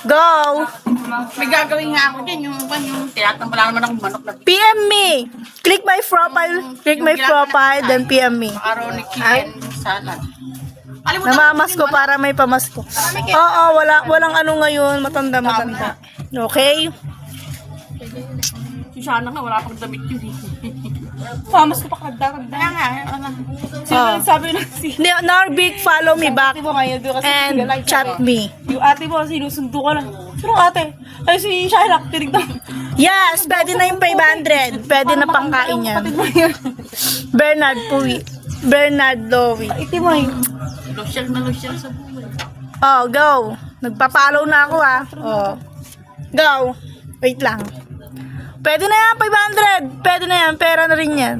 Go! May gagawin nga ako din, yung tinatambala naman akong manok na PM me! Click my profile, then PM me. macaroni chicken salad. Namamas ko para may pamasko. Oo, walang ano ngayon, matanda. Okay? Sana nga, wala pang damit yun eh. Pamas ko pa kagda. Kaya nga, Sino sabi na si... Norbig, follow me back Ate mo ngayon, doon kasi and like chat me. Yung ate mo, sinusundo ka lang. Sino ate? Ay, si Shaila, tinignan. Yes, pwede na yung 500. Pwede na pangkain yan. Kapatid mo yun. Bernard Lowy. Iti mo yun. losyal na losyal sa buhay. Oh, go. Nagpa-follow na ako Oh. Go. Wait lang. Pwede na yan, 500. Pwede na yan, pera na rin yan.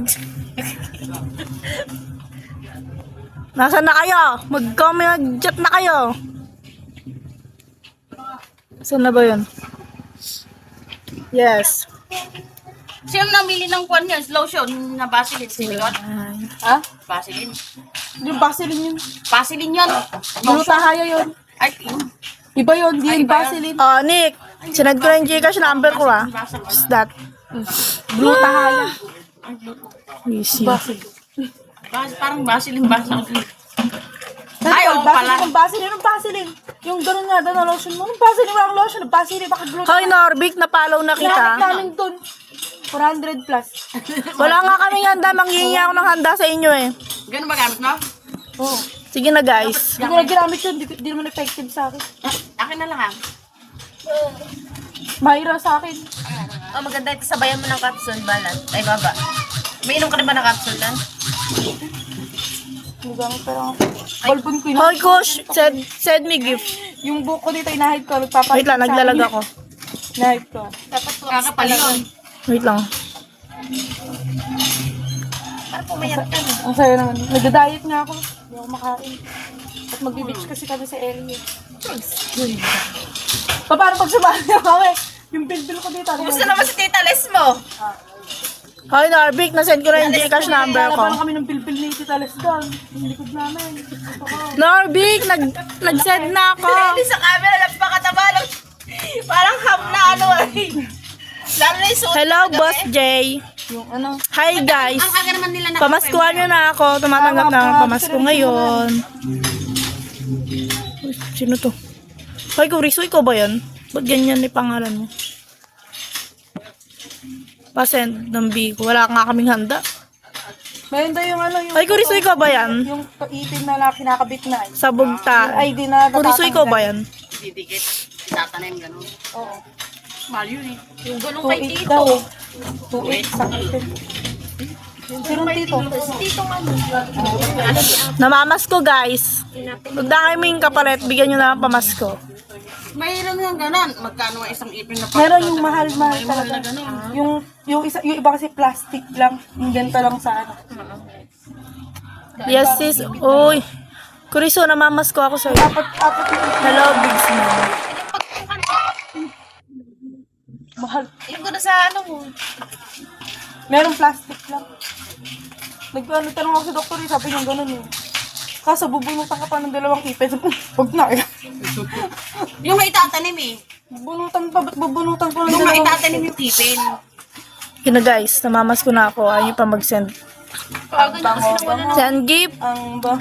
Nasaan na kayo? Mag-chat na kayo. Saan na ba yun? Yes. Sino namili ng kwan niya? Lotion na Vaseline. Sino yun? Ha? Vaseline. Yung Vaseline yun. Vaseline yun. Glutahaya yun. Ay, yun. Iba yun, di Ay, yun iba Vaseline. Oh, Nick. Sinad ko na yung Gcash number ko What's that? Glutahaya. Easy. Parang Vaseline. Ay, oo pala. Yung Vaseline. Yung gano'n nga doon na lotion mo. Yung Vaseline, walang lotion. Vaseline, bakit glutahaya? Hoy, Norbik, napalaw na Kinamit kita. namin doon. 400 plus. Wala nga kaming handa. Manghihingi ako ng handa sa inyo eh. Ganun ba gamit mo? Oo. Sige na, guys. Hindi ko na ginamit yun. Di naman effective sa akin. Akin na lang Mahira sa akin. Oh, maganda ito. Sabayan mo ng capsule, balat. Ay, baba. May inom ka rin ba ng capsule na? Magamit pa lang ako. Balbon ko yun. Hoy, Kush, send me gift. Yung buko dito, inahid ko. Nagpapalit Wait lang, naglalag ako. Inahid ko. Kakapali yun. Wait lang. Para pumayat ka. Ang sayo naman. Nagda-diet nga ako. Hindi ako makain. At mag-beach kasi kami sa area. Paano pag sumali ako eh? Yung bill ko dito. Gusto naman si Tita Les mo. Hoy, Norbik, nasend ko na yung Gcash number ko. Lalaban kami ng bill ni Tita Les doon. Yung likod namin. Norbik, nag-send na ako. Hindi sa camera, napakataba lang. Parang ham na ano eh. Lalo na yung suot. Hello, Boss Jay. Yung ano. Hi, guys. Ang aga naman nila na Pamaskuhan nyo na ako. Tumatanggap na ako pamasko ngayon. Uy, sino to? Hoy, Kuriso, ikaw ba yan? Ba't ganyan ni pangalan mo? Pasend ng Bigo. Wala nga kaming handa. Meron daw yung ano. Yung Hoy, Kuriso, ikaw ba yan? Yung itim na kinakabit na. Sabog ta. Yung ID na Kuriso, ikaw ba yan? didikit. Tatanim gano'n. Oo. Mahal yun eh. Yung gulong kay 2.8 Tito. daw. 2.8 sa akin. Sino tito? Tito nga. Namamas ko, guys. Huwag na kayo may kapalit. Bigyan nyo na ng pamasko. Mahirap yung gano'n. Magkano ang isang ipin na Meron yung mahal-mahal May mahal talaga. na gano'n. Yung iba kasi plastic lang. Yung ganito lang sa ano. Yes, sis. Uy. Kuriso, namamas ko ako sa'yo. Apat yung Hello, Big Smile. mahal. Yung gano'n sa ano mo. Meron plastic lang. Tanong ako sa doktor eh, sabi niya gano'n eh. Kaso bubunutan ka pa ng 2 ipin. Huwag na eh. Yung maitatanim eh. Ba't bubunutan ko ng Yung 2 maitatanim yung ipin. Yun na, guys. Namamas ko na ako. Ayaw nyo pa mag-send. Ang bango. Send gift. Ang ba?